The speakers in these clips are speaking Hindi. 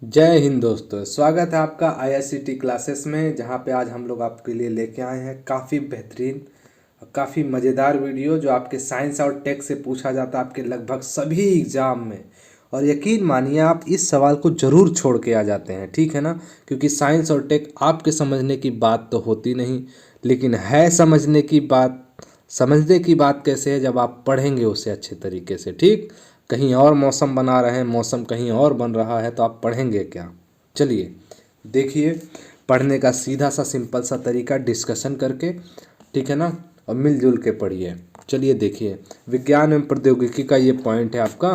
जय हिंद दोस्तों, स्वागत है आपका आईआईसीटी क्लासेस में। जहां पे आज हम लोग आपके लिए लेके आए हैं काफ़ी बेहतरीन और काफ़ी मज़ेदार वीडियो जो आपके साइंस और टेक से पूछा जाता है आपके लगभग सभी एग्ज़ाम में। और यकीन मानिए आप इस सवाल को ज़रूर छोड़ के आ जाते हैं, ठीक है ना। क्योंकि साइंस और टेक आपके समझने की बात तो होती नहीं, लेकिन है समझने की बात। समझने की बात कैसे है, जब आप पढ़ेंगे उसे अच्छे तरीके से, ठीक। कहीं और मौसम बना रहे हैं, मौसम कहीं और बन रहा है, तो आप पढ़ेंगे क्या। चलिए देखिए, पढ़ने का सीधा सा सिंपल सा तरीका डिस्कशन करके, ठीक है ना, और मिलजुल के पढ़िए। चलिए देखिए, विज्ञान एवं प्रौद्योगिकी का ये पॉइंट है आपका।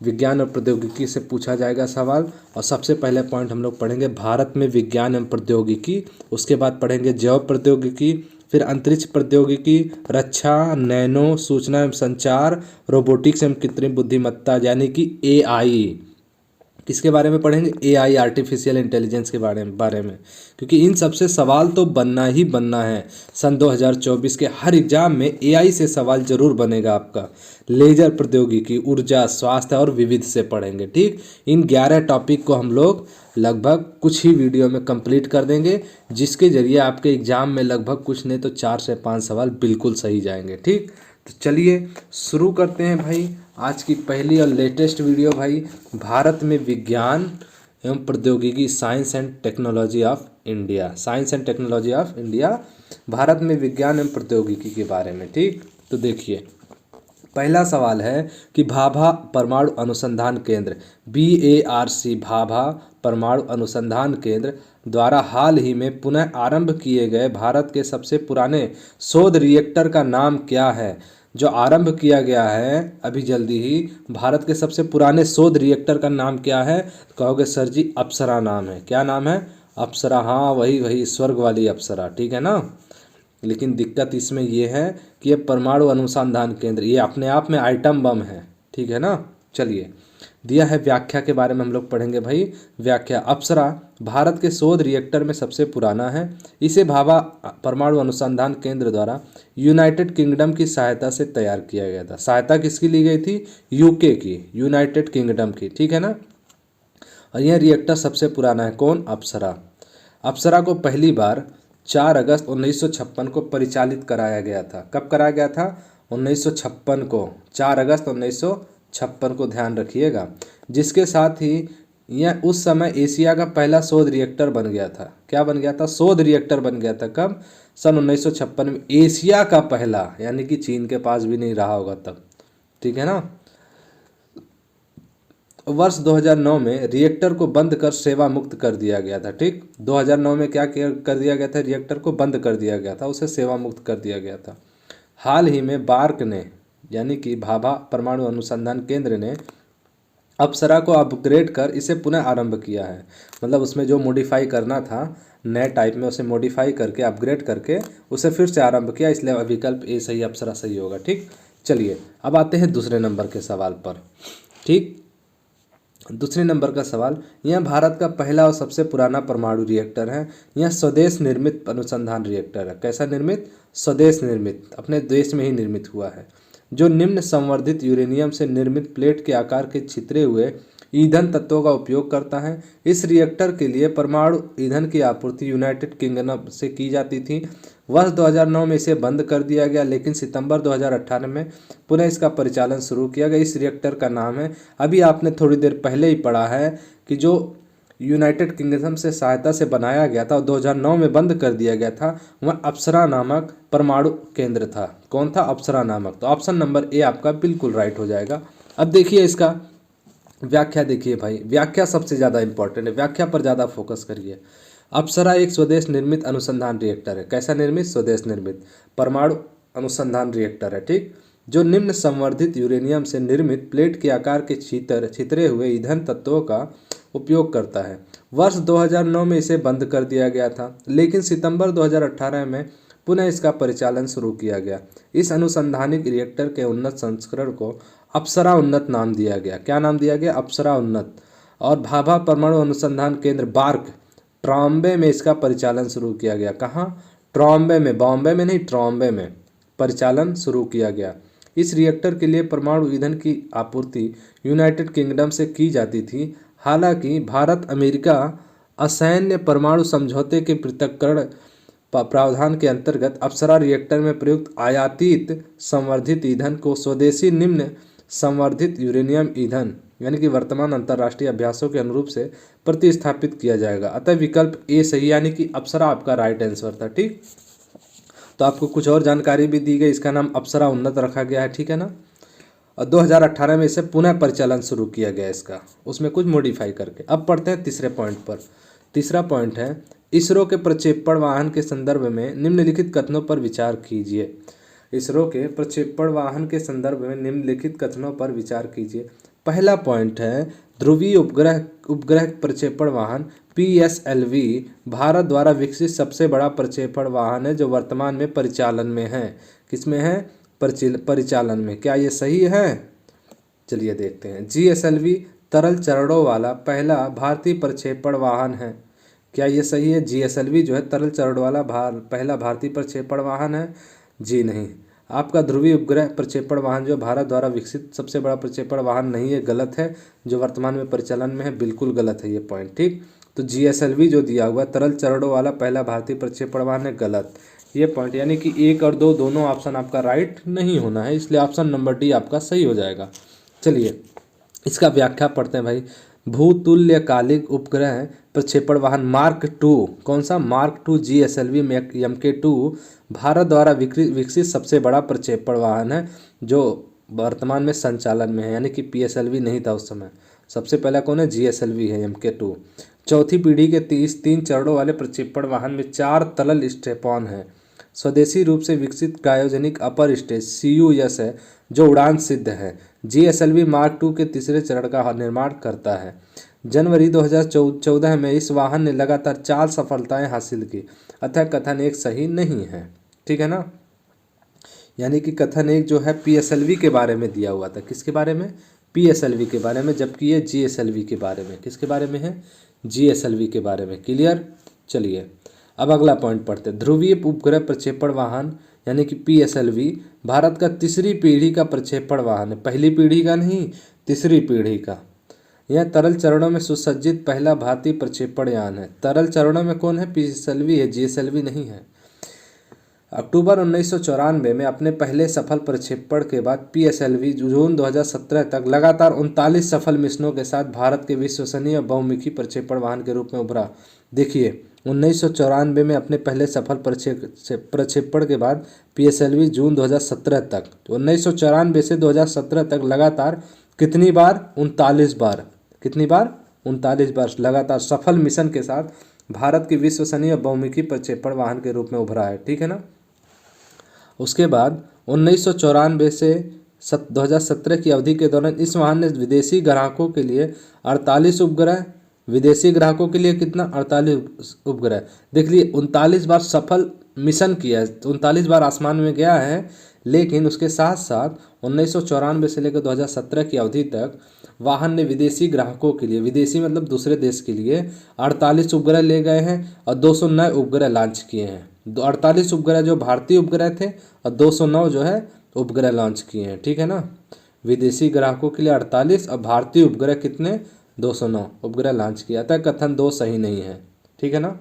विज्ञान और प्रौद्योगिकी से पूछा जाएगा सवाल। और सबसे पहले पॉइंट हम लोग पढ़ेंगे भारत में विज्ञान एवं प्रौद्योगिकी। उसके बाद पढ़ेंगे जैव प्रौद्योगिकी, फिर अंतरिक्ष प्रौद्योगिकी, रक्षा, नैनो, सूचना एवं संचार, रोबोटिक्स एवं कृत्रिम बुद्धिमत्ता यानी कि एआई। किसके बारे में पढ़ेंगे? एआई, आर्टिफिशियल इंटेलिजेंस के बारे में। क्योंकि इन सबसे सवाल तो बनना ही बनना है। सन 2024 के हर एग्जाम में एआई से सवाल जरूर बनेगा आपका। लेजर प्रौद्योगिकी, ऊर्जा, स्वास्थ्य और विविध से पढ़ेंगे, ठीक। इन 11 टॉपिक को हम लोग लगभग कुछ ही वीडियो में कंप्लीट कर देंगे, जिसके जरिए आपके एग्जाम में लगभग कुछ नहीं तो 4 से 5 सवाल बिल्कुल सही जाएंगे, ठीक। तो चलिए शुरू करते हैं भाई आज की पहली और लेटेस्ट वीडियो भाई। भारत में विज्ञान एवं प्रौद्योगिकी, science and technology of India. Science and technology of India, Bharat में विज्ञान एवं प्रौद्योगिकी के बारे में, ठीक। तो देखिए, पहला सवाल है कि भाभा परमाणु अनुसंधान केंद्र BARC, भाभा परमाणु अनुसंधान केंद्र द्वारा हाल ही में पुनः आरंभ किए गए भारत के सबसे पुराने शोध रिएक्टर का नाम क्या है। जो आरंभ किया गया है अभी जल्दी ही, भारत के सबसे पुराने शोध रिएक्टर का नाम क्या है? कहोगे सर जी अप्सरा नाम है। क्या नाम है? अप्सरा। हाँ, वही वही स्वर्ग वाली अप्सरा, ठीक है ना। लेकिन दिक्कत इसमें यह है कि ये परमाणु अनुसंधान केंद्र ये अपने आप में आइटम बम है, ठीक है ना। चलिए, दिया है व्याख्या के बारे में हम लोग पढ़ेंगे भाई। व्याख्या: अप्सरा भारत के शोध रिएक्टर में सबसे पुराना है। इसे भाभा परमाणु अनुसंधान केंद्र द्वारा यूनाइटेड किंगडम की सहायता से तैयार किया गया था। सहायता किसकी ली गई थी? यूके की, यूनाइटेड किंगडम की, ठीक है ना। और यह रिएक्टर सबसे पुराना है। कौन? अप्सरा। अप्सरा को पहली बार 4 अगस्त 1956 को परिचालित कराया गया था। कब कराया गया था? 1956 को, 4 अगस्त 1956 को, ध्यान रखिएगा। जिसके साथ ही यह उस समय एशिया का पहला शोध रिएक्टर बन गया था। क्या बन गया था? शोध रिएक्टर बन गया था। कब? सन 1956 में। एशिया का पहला, यानी कि चीन के पास भी नहीं रहा होगा तब, ठीक है ना। वर्ष 2009 में रिएक्टर को बंद कर सेवा मुक्त कर दिया गया था, ठीक। 2009 में क्या कर दिया गया था? रिएक्टर को बंद कर दिया गया था, उसे सेवा मुक्त कर दिया गया था। हाल ही में बार्क ने, यानी कि भाभा परमाणु अनुसंधान केंद्र ने अप्सरा को अपग्रेड कर इसे पुनः आरंभ किया है। मतलब उसमें जो मॉडिफाई करना था नए टाइप में, उसे मॉडिफाई करके अपग्रेड करके उसे फिर से आरंभ किया। इसलिए विकल्प ए सही, अप्सरा सही होगा, ठीक। चलिए अब आते हैं दूसरे नंबर के सवाल पर, ठीक। दूसरे नंबर का सवाल, यह भारत का पहला और सबसे पुराना परमाणु रिएक्टर है। यह स्वदेश निर्मित अनुसंधान रिएक्टर है। कैसा निर्मित? स्वदेश निर्मित, अपने देश में ही निर्मित हुआ है। जो निम्न संवर्धित यूरेनियम से निर्मित प्लेट के आकार के छितरे हुए ईंधन तत्वों का उपयोग करता है। इस रिएक्टर के लिए परमाणु ईंधन की आपूर्ति यूनाइटेड किंगडम से की जाती थी। वर्ष 2009 में इसे बंद कर दिया गया, लेकिन सितंबर 2018 में पुनः इसका परिचालन शुरू किया गया। इस रिएक्टर का नाम है, अभी आपने थोड़ी देर पहले ही पढ़ा है कि जो यूनाइटेड किंगडम से सहायता से बनाया गया था और 2009 में बंद कर दिया गया था, वह अप्सरा नामक परमाणु केंद्र था। कौन था? अप्सरा नामक। तो ऑप्शन नंबर ए आपका बिल्कुल राइट हो जाएगा। अब देखिए इसका व्याख्या। देखिए भाई, व्याख्या सबसे ज़्यादा इंपॉर्टेंट है, व्याख्या पर ज़्यादा फोकस करिए। अप्सरा एक स्वदेश निर्मित अनुसंधान रिएक्टर है। कैसा निर्मित? स्वदेश निर्मित परमाणु अनुसंधान रिएक्टर है, ठीक। जो निम्न संवर्धित यूरेनियम से निर्मित प्लेट के आकार के छितरे हुए ईंधन तत्वों का उपयोग करता है। वर्ष 2009 में इसे बंद कर दिया गया था, लेकिन सितंबर 2018 में पुनः इसका परिचालन शुरू किया गया। इस अनुसंधानिक रिएक्टर के उन्नत संस्करण को अप्सरा उन्नत नाम दिया गया। क्या नाम दिया गया? अप्सरा उन्नत। और भाभा परमाणु अनुसंधान केंद्र बार्क, ट्रॉम्बे में इसका परिचालन शुरू किया गया। कहाँ? ट्रॉम्बे में, बॉम्बे में नहीं, ट्रॉम्बे में परिचालन शुरू किया गया। इस रिएक्टर के लिए परमाणु ईंधन की आपूर्ति यूनाइटेड किंगडम से की जाती थी। हालांकि भारत अमेरिका असैन्य परमाणु समझौते के पृथक्करण प्रावधान के अंतर्गत अप्सरा रिएक्टर में प्रयुक्त आयातित संवर्धित ईंधन को स्वदेशी निम्न संवर्धित यूरेनियम ईंधन यानी कि वर्तमान अंतर्राष्ट्रीय अभ्यासों के अनुरूप से प्रतिस्थापित किया जाएगा। अतः विकल्प ए सही यानी कि अप्सरा आपका राइट आंसर था। ठीक, तो आपको कुछ और जानकारी भी दी गई, इसका नाम अप्सरा उन्नत रखा गया है। ठीक है ना। और 2018 में इसे पुनः परिचालन शुरू किया गया इसका, उसमें कुछ मॉडिफाई करके। अब पढ़ते हैं तीसरे पॉइंट पर। तीसरा पॉइंट है इसरो के प्रक्षेपण वाहन के संदर्भ में निम्नलिखित कथनों पर विचार कीजिए। इसरो के प्रक्षेपण वाहन के संदर्भ में निम्नलिखित कथनों पर विचार कीजिए। पहला पॉइंट है ध्रुवीय उपग्रह प्रक्षेपण वाहन PSLV भारत द्वारा विकसित सबसे बड़ा प्रक्षेपण वाहन है जो वर्तमान में परिचालन में है। किसमें है? परिचालन में। क्या ये सही है? चलिए देखते हैं। GSLV तरल चरणों वाला पहला भारतीय प्रक्षेपण वाहन है। क्या ये सही है? GSLV जो है तरल चरण वाला पहला भारतीय प्रक्षेपण वाहन है? जी नहीं। आपका ध्रुवीय उपग्रह प्रक्षेपण वाहन जो भारत द्वारा विकसित सबसे बड़ा प्रक्षेपण वाहन नहीं है, गलत है। जो वर्तमान में परिचालन में है, बिल्कुल गलत है ये पॉइंट। ठीक, तो GSLV जो दिया हुआ तरल चरणों वाला पहला भारतीय प्रक्षेपण वाहन है, गलत ये पॉइंट। यानी कि 1 और 2 दोनों ऑप्शन आपका राइट नहीं होना है, इसलिए ऑप्शन नंबर डी आपका सही हो जाएगा। चलिए इसका व्याख्या पढ़ते हैं भाई। भूतुल्यकालिक उपग्रह प्रक्षेपण वाहन मार्क 2, कौन सा? मार्क 2 GSLV MK2 भारत द्वारा विकसित सबसे बड़ा प्रक्षेपण वाहन है जो वर्तमान में संचालन में है, यानी कि PSLV नहीं था उस समय। सबसे पहला कौन है? GSLV है MK2। चौथी पीढ़ी के 3 चरणों वाले प्रक्षेपण वाहन में 4 तलल स्ट्रैप-ऑन है। स्वदेशी रूप से विकसित क्रायोजेनिक अपर स्टेज CUS है जो उड़ान सिद्ध है। GSLV मार्क 2 के तीसरे चरण का निर्माण करता है। जनवरी 2014 में इस वाहन ने लगातार 4 सफलताएं हासिल की, अतः कथन 1 सही नहीं है। ठीक है ना। यानी कि कथन 1 जो है PSLV के बारे में दिया हुआ था। किसके बारे में? PSLV के बारे में, जबकि ये GSLV के बारे में। किसके बारे में है? GSLV के बारे में। क्लियर। चलिए अब अगला पॉइंट पढ़ते हैं। ध्रुवीय उपग्रह प्रक्षेपण वाहन यानी कि PSLV भारत का तीसरी पीढ़ी का प्रक्षेपण वाहन है। पहली पीढ़ी का नहीं, तीसरी पीढ़ी का। यह तरल चरणों में सुसज्जित पहला भारतीय प्रक्षेपण यान है। तरल चरणों में कौन है? PSLV है, GSLV नहीं है। अक्टूबर 1994 में अपने पहले सफल प्रक्षेपण के बाद PSLV जून 2017 तक लगातार 39 सफल मिशनों के साथ भारत के विश्वसनीय बहुमुखी प्रक्षेपण वाहन के रूप में उभरा। देखिए 1994 में अपने पहले सफल प्रक्षेपण के बाद PSLV जून 2017 तक, 1994 से 2017 तक लगातार कितनी बार? 39 बार। कितनी बार? 39 बार लगातार सफल मिशन के साथ भारत की विश्वसनीय बहुमुखी प्रक्षेपण वाहन के रूप में उभरा है। ठीक है ना। उसके बाद 1994 से 2017 की अवधि के दौरान इस वाहन ने विदेशी ग्राहकों के लिए 48 उपग्रह, विदेशी ग्राहकों के लिए कितना? 48 उपग्रह। देख लिए 39 बार सफल मिशन किया है, 39 बार आसमान में गया है। लेकिन उसके साथ साथ 1994 से लेकर 2017 की अवधि तक वाहन ने विदेशी ग्राहकों के लिए, विदेशी मतलब दूसरे देश के लिए 48 उपग्रह ले गए हैं और 200 नए उपग्रह लॉन्च किए हैं। 48 उपग्रह जो भारतीय उपग्रह थे और 209 जो है उपग्रह लॉन्च किए हैं। ठीक है ना। विदेशी ग्राहकों के लिए 48 और भारतीय उपग्रह कितने? 209 उपग्रह लॉन्च किया था। कथन 2 सही नहीं है। ठीक है ना।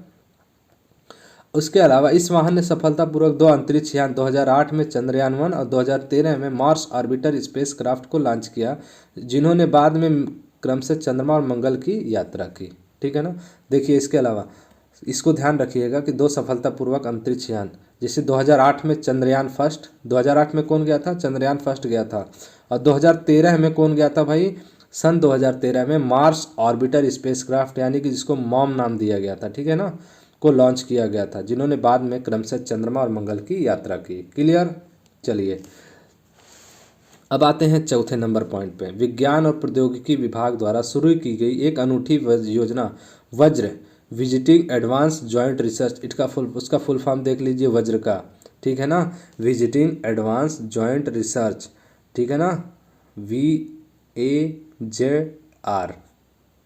उसके अलावा इस वाहन ने सफलतापूर्वक 2 अंतरिक्ष यान 2008 में चंद्रयान 1 और 2013 में मार्स ऑर्बिटर स्पेसक्राफ्ट को लॉन्च किया, जिन्होंने बाद में क्रमशः चंद्रमा और मंगल की यात्रा की। ठीक है ना। देखिए इसके अलावा इसको ध्यान रखिएगा कि 2 सफलतापूर्वक अंतरिक्ष यान, जैसे 2008 में चंद्रयान फर्स्ट, 2008 में कौन गया था? चंद्रयान फर्स्ट गया था। और 2013 में कौन गया था भाई? सन 2013 में मार्स ऑर्बिटर स्पेसक्राफ्ट यानी कि जिसको मॉम नाम दिया गया था, ठीक है ना, को लॉन्च किया गया था, जिन्होंने बाद में क्रमशः चंद्रमा और मंगल की यात्रा की। क्लियर। चलिए अब आते हैं चौथे नंबर पॉइंट पे। विज्ञान और प्रौद्योगिकी विभाग द्वारा शुरू की गई एक अनूठी योजना वज्र, विजिटिंग एडवांस जॉइंट रिसर्च, उसका फुल फॉर्म देख लीजिए वज्र का। ठीक है ना। विजिटिंग एडवांस जॉइंट रिसर्च, ठीक है ना, VAJR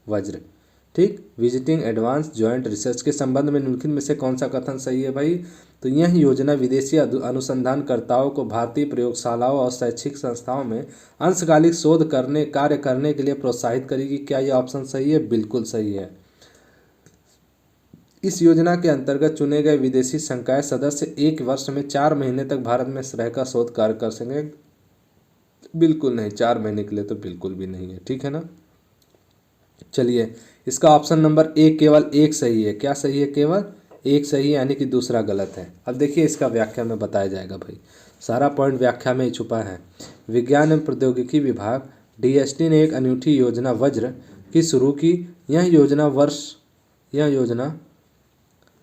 वज्र। ठीक। विजिटिंग एडवांस ज्वाइंट रिसर्च के संबंध में निम्नलिखित में से कौन सा कथन सही है भाई? तो यह योजना विदेशी अनुसंधानकर्ताओं को भारतीय प्रयोगशालाओं और शैक्षिक संस्थाओं में अंशकालिक शोध कार्य करने के लिए प्रोत्साहित करेगी। क्या यह ऑप्शन सही है? बिल्कुल सही है। इस योजना के अंतर्गत चुने गए विदेशी संकाय सदस्य 1 वर्ष में 4 महीने तक भारत में रहकर शोध कार्य कर सकेंगे। बिल्कुल नहीं, 4 महीने के लिए तो बिल्कुल भी नहीं है, ठीक है ना। चलिए, इसका ऑप्शन नंबर ए केवल एक सही है। क्या सही है? केवल एक सही है, यानी कि दूसरा गलत है। अब देखिए, इसका व्याख्या में बताया जाएगा भाई, सारा पॉइंट व्याख्या में ही छुपा है। विज्ञान एवं प्रौद्योगिकी विभाग डीएसटी ने एक अनूठी योजना वज्र की शुरू की। यह योजना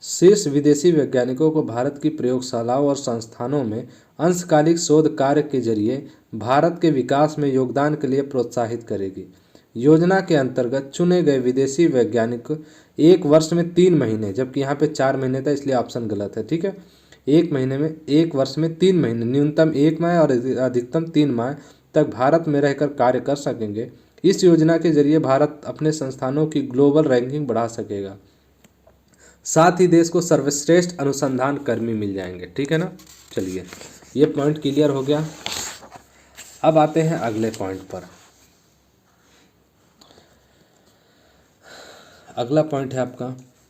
शीर्ष विदेशी वैज्ञानिकों को भारत की प्रयोगशालाओं और संस्थानों में अंशकालिक शोध कार्य के जरिए भारत के विकास में योगदान के लिए प्रोत्साहित करेगी। योजना के अंतर्गत चुने गए विदेशी वैज्ञानिक 1 वर्ष में 3 महीने, जबकि यहाँ पे 4 महीने था, इसलिए ऑप्शन गलत है, ठीक है। 1 वर्ष में 3 महीने, न्यूनतम 1 माह और अधिकतम 3 माह तक भारत में रहकर कार्य कर सकेंगे। इस योजना के जरिए भारत अपने संस्थानों की ग्लोबल रैंकिंग बढ़ा सकेगा, साथ ही देश को सर्वश्रेष्ठ अनुसंधान कर्मी मिल जाएंगे, ठीक है ना। चलिए, ये पॉइंट क्लियर हो गया। अब आते हैं अगले पॉइंट पर। अगला पॉइंट है आपका,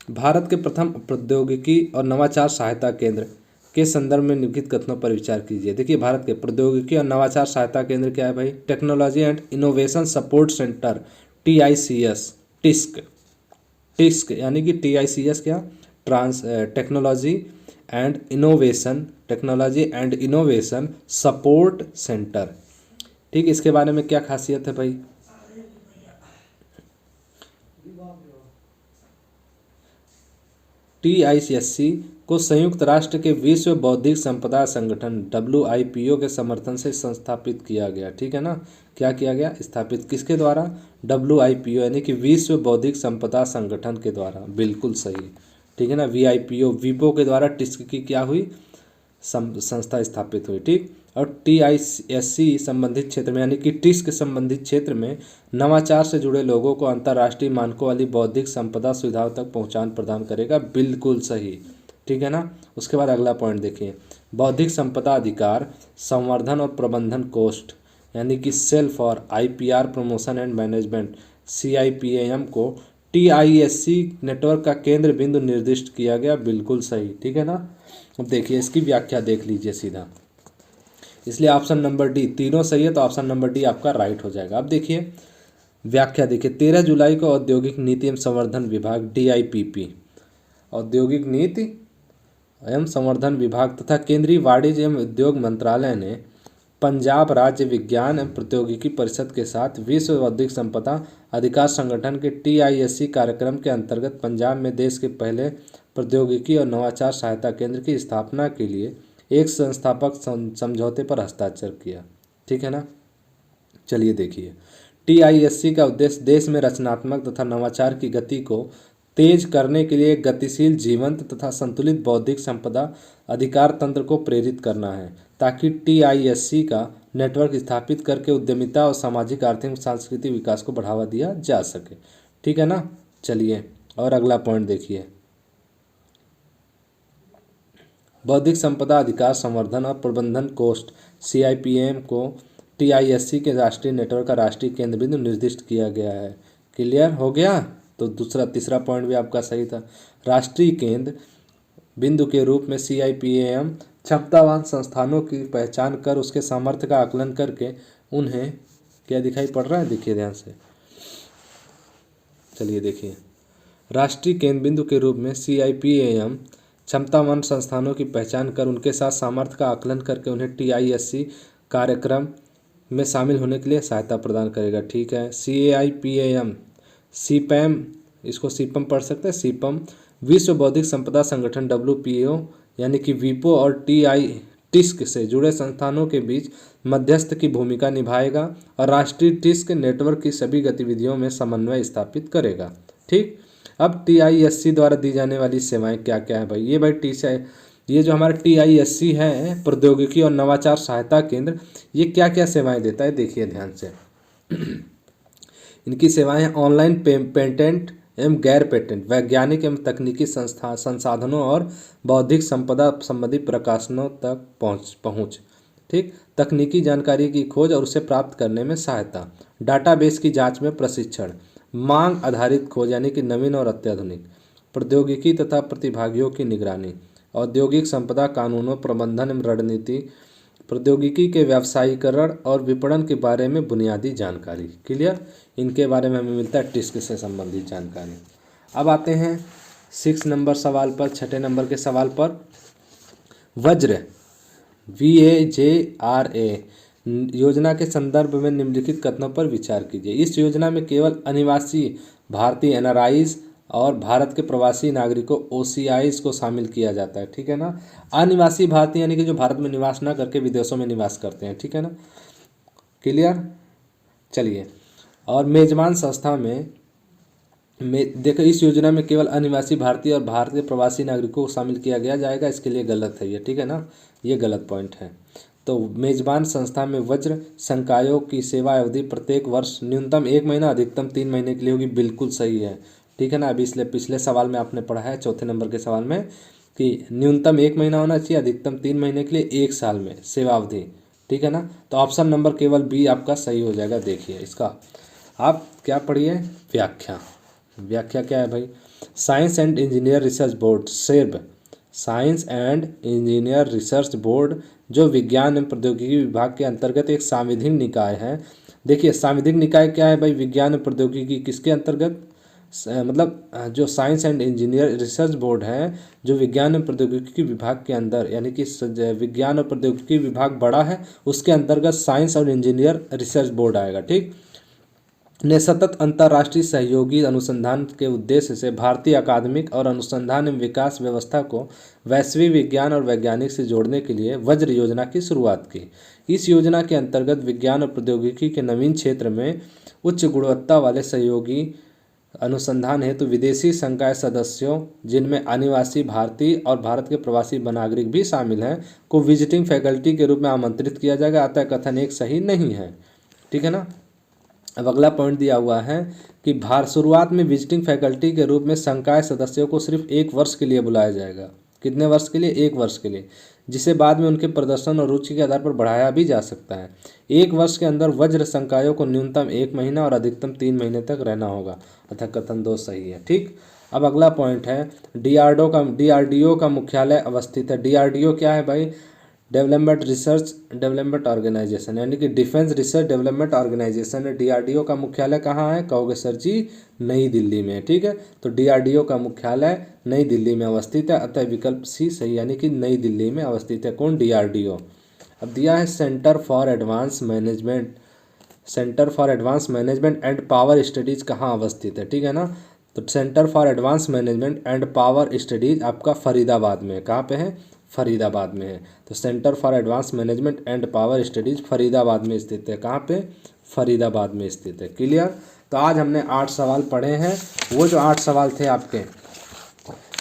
भारत के प्रथम प्रौद्योगिकी और नवाचार सहायता केंद्र के संदर्भ में निम्नलिखित कथनों पर विचार कीजिए। देखिए, भारत के प्रौद्योगिकी और नवाचार सहायता केंद्र क्या है भाई? Technology and innovation support centre, TICS, टिस्क यानी कि TICS क्या? Technology and innovation support centre, ठीक। इसके बारे में क्या खासियत है भाई? TICS को संयुक्त राष्ट्र के विश्व बौद्धिक संपदा संगठन WIPO के समर्थन से संस्थापित किया गया, ठीक है ना। क्या किया गया? स्थापित किसके द्वारा? WIPO यानी कि विश्व बौद्धिक संपदा संगठन के द्वारा, बिल्कुल सही, ठीक है ना। WIPO के द्वारा टिस्क की क्या हुई? संस्था स्थापित हुई, ठीक। और TISC संबंधित क्षेत्र में यानी कि टिस्क संबंधित क्षेत्र में नवाचार से जुड़े लोगों को अंतर्राष्ट्रीय मानकों वाली बौद्धिक संपदा सुविधाओं तक पहुंचान प्रदान करेगा, बिल्कुल सही, ठीक है ना। उसके बाद अगला पॉइंट देखिए, बौद्धिक संपदा अधिकार संवर्धन और प्रबंधन कोष्ठ यानी कि cell for IPR promotion and management CIPAM को TISC नेटवर्क का केंद्र बिंदु निर्दिष्ट किया गया, बिल्कुल सही, ठीक है ना। अब देखिए, इसकी व्याख्या देख लीजिए सीधा, इसलिए ऑप्शन नंबर डी, तीनों सही है तो ऑप्शन नंबर डी आपका राइट हो जाएगा। अब देखिए व्याख्या, देखिए 13 जुलाई को औद्योगिक नीति एवं संवर्धन विभाग DIPP, औद्योगिक नीति एवं संवर्धन विभाग तथा केंद्रीय वाणिज्य एवं उद्योग मंत्रालय ने पंजाब राज्य विज्ञान एवं प्रौद्योगिकी परिषद के साथ विश्व बौद्धिक संपदा अधिकार संगठन के TISC कार्यक्रम के अंतर्गत पंजाब में देश के पहले प्रौद्योगिकी और नवाचार सहायता केंद्र की स्थापना के लिए एक संस्थापक समझौते पर हस्ताक्षर किया, ठीक है ना। चलिए देखिए, TISC का उद्देश्य देश में रचनात्मक तथा नवाचार की गति को तेज करने के लिए एक गतिशील, जीवंत तथा संतुलित बौद्धिक संपदा अधिकार तंत्र को प्रेरित करना है, ताकि TISC का नेटवर्क स्थापित करके उद्यमिता और सामाजिक, आर्थिक, सांस्कृतिक विकास को बढ़ावा दिया जा सके, ठीक है ना। चलिए, और अगला पॉइंट देखिए, बौद्धिक संपदा अधिकार संवर्धन और प्रबंधन कोष्ठ CIPAM को TISC के राष्ट्रीय नेटवर्क का राष्ट्रीय केंद्र बिंदु निर्दिष्ट किया गया है। क्लियर हो गया? तो तीसरा पॉइंट भी आपका सही था। राष्ट्रीय केंद्र बिंदु के रूप में CIPAM क्षमतावान संस्थानों की पहचान कर उसके सामर्थ्य का आकलन करके उन्हें, क्या दिखाई पड़ रहा है? देखिए ध्यान से, चलिए देखिए, राष्ट्रीय केंद्र बिंदु के रूप में CIPAM क्षमतावान संस्थानों की पहचान कर उनके साथ सामर्थ्य का आकलन करके उन्हें TISC कार्यक्रम में शामिल होने के लिए सहायता प्रदान करेगा, ठीक है। CIPAM, इसको CIPAM पढ़ सकते हैं, CIPAM विश्व बौद्धिक संपदा संगठन WPO यानी कि WIPO और TISC से जुड़े संस्थानों के बीच मध्यस्थ की भूमिका निभाएगा और राष्ट्रीय टिस्क नेटवर्क की सभी गतिविधियों में समन्वय स्थापित करेगा, ठीक। अब TISC द्वारा दी जाने वाली सेवाएं क्या क्या है भाई? ये भाई ये जो हमारा TISC है, प्रौद्योगिकी और नवाचार सहायता केंद्र, ये क्या क्या सेवाएं देता है? देखिए ध्यान से, इनकी सेवाएं ऑनलाइन पेटेंट एवं गैर पेटेंट वैज्ञानिक एवं तकनीकी संसाधनों और बौद्धिक संपदा संबंधी प्रकाशनों तक पहुँच। ठीक, तकनीकी जानकारी की खोज और उसे प्राप्त करने में सहायता, डाटाबेस की जांच में प्रशिक्षण, मांग आधारित खोज यानी कि नवीन और अत्याधुनिक, प्रौद्योगिकी तथा प्रतिभागियों की निगरानी, औद्योगिक संपदा कानूनों प्रबंधन एवं रणनीति, प्रौद्योगिकी के व्यावसायीकरण और विपणन के बारे में बुनियादी जानकारी। क्लियर, इनके बारे में हमें मिलता है टिस्क से संबंधित जानकारी। अब आते हैं 6 नंबर सवाल पर, 6 नंबर के सवाल पर। वज्र VAJRA योजना के संदर्भ में निम्नलिखित कथनों पर विचार कीजिए। इस योजना में केवल अनिवासी भारतीय NRIs और भारत के प्रवासी नागरिकों OCIs को शामिल किया जाता है। ठीक है ना, अनिवासी भारतीय यानी कि जो भारत में निवास ना करके विदेशों में निवास करते हैं। ठीक है ना, क्लियर। चलिए, और मेजबान संस्था में देखो, इस योजना में केवल अनिवासी भारतीय और भारत के प्रवासी नागरिकों को शामिल किया गया जाएगा, इसके लिए गलत है ये। ठीक है ना, ये गलत पॉइंट है। तो मेजबान संस्था में वज्र संकायों की सेवा अवधि प्रत्येक वर्ष न्यूनतम 1 महीना अधिकतम 3 महीने के लिए होगी, बिल्कुल सही है। ठीक है ना, अभी इसलिए पिछले सवाल में आपने पढ़ा है, चौथे नंबर के सवाल में, कि न्यूनतम 1 महीना होना चाहिए, अधिकतम 3 महीने के लिए 1 साल में सेवा अवधि। ठीक है ना, तो ऑप्शन नंबर केवल बी आपका सही हो जाएगा। देखिए इसका आप क्या पढ़िए, व्याख्या। व्याख्या क्या है भाई, science and engineer research board SERB, science and engineer research board जो विज्ञान एवं प्रौद्योगिकी विभाग के अंतर्गत एक सांविधिक निकाय है। देखिए सांविधिक निकाय क्या है भाई, विज्ञान एवं प्रौद्योगिकी किसके अंतर्गत, मतलब जो science and engineer research board है जो विज्ञान एवं प्रौद्योगिकी विभाग के अंदर, यानी कि विज्ञान और प्रौद्योगिकी विभाग बड़ा है, उसके अंतर्गत साइंस और इंजीनियर रिसर्च बोर्ड आएगा। ठीक, ने सतत अंतर्राष्ट्रीय सहयोगी अनुसंधान के उद्देश्य से भारतीय अकादमिक और अनुसंधान एवं विकास व्यवस्था को वैश्विक विज्ञान और वैज्ञानिक से जोड़ने के लिए वज्र योजना की शुरुआत की। इस योजना के अंतर्गत विज्ञान और प्रौद्योगिकी के नवीन क्षेत्र में उच्च गुणवत्ता वाले सहयोगी अनुसंधान हेतु विदेशी संकाय सदस्यों, जिनमें अनिवासी भारतीय और भारत के प्रवासी नागरिक भी शामिल हैं, को विजिटिंग फैकल्टी के रूप में आमंत्रित किया जाएगा। अतः कथन एक सही नहीं है। ठीक है ना, अब अगला पॉइंट दिया हुआ है कि शुरुआत में विजिटिंग फैकल्टी के रूप में संकाय सदस्यों को सिर्फ 1 वर्ष के लिए बुलाया जाएगा। कितने वर्ष के लिए, 1 वर्ष के लिए, जिसे बाद में उनके प्रदर्शन और रुचि के आधार पर बढ़ाया भी जा सकता है। 1 वर्ष के अंदर वज्र संकायों को न्यूनतम 1 महीना और अधिकतम 3 महीने तक रहना होगा। अतः कथन 2 सही है। ठीक, अब अगला पॉइंट है DRDO का मुख्यालय अवस्थित है। DRDO क्या है भाई, डेवलपमेंट रिसर्च डेवलपमेंट ऑर्गेनाइजेशन, यानी कि डिफेंस रिसर्च डेवलपमेंट ऑर्गेनाइजेशन है। DRDO का मुख्यालय कहाँ है, कहोगे सर जी नई दिल्ली में। ठीक है, तो DRDO का मुख्यालय नई दिल्ली में अवस्थित है। अतः विकल्प सी सही, यानी कि नई दिल्ली में अवस्थित है। कौन, DRDO। अब दिया है centre for advance management and power studies कहाँ अवस्थित है। ठीक है ना, तो centre for advance management and power studies आपका फरीदाबाद में है। कहाँ पे है, फरीदाबाद में है। तो centre for advance management and power studies Faridabad में स्थित है। कहाँ पे, फरीदाबाद में स्थित है। क्लियर। तो आज हमने 8 सवाल पढ़े हैं। वो जो 8 सवाल थे आपके,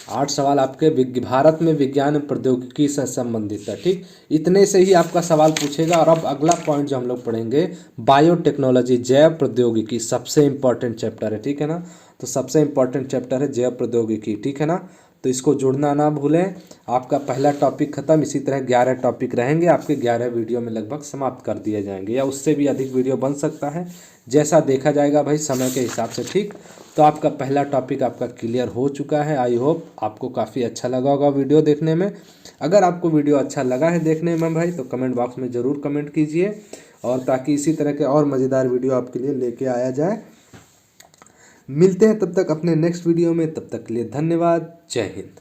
8 सवाल आपके भारत में विज्ञान प्रौद्योगिकी से संबंधित है। ठीक, इतने से ही आपका सवाल पूछेगा। और अब अगला पॉइंट जो हम लोग पढ़ेंगे, बायोटेक्नोलॉजी, जैव प्रौद्योगिकी, सबसे इंपॉर्टेंट चैप्टर है। ठीक है ना, तो सबसे इंपॉर्टेंट चैप्टर है जैव प्रौद्योगिकी। ठीक है ना, तो इसको जुड़ना ना भूलें। आपका पहला टॉपिक खत्म, इसी तरह 11 टॉपिक रहेंगे आपके, 11 वीडियो में लगभग समाप्त कर दिए जाएंगे, या उससे भी अधिक वीडियो बन सकता है, जैसा देखा जाएगा भाई समय के हिसाब से। ठीक, तो आपका पहला टॉपिक आपका क्लियर हो चुका है। आई होप आपको काफ़ी अच्छा लगा होगा वीडियो देखने में। अगर आपको वीडियो अच्छा लगा है देखने में भाई, तो कमेंट बॉक्स में ज़रूर कमेंट कीजिए, और ताकि इसी तरह के और मज़ेदार वीडियो आपके लिए लेके आया जाए। मिलते हैं तब तक अपने नेक्स्ट वीडियो में, तब तक के लिए धन्यवाद। जय हिंद।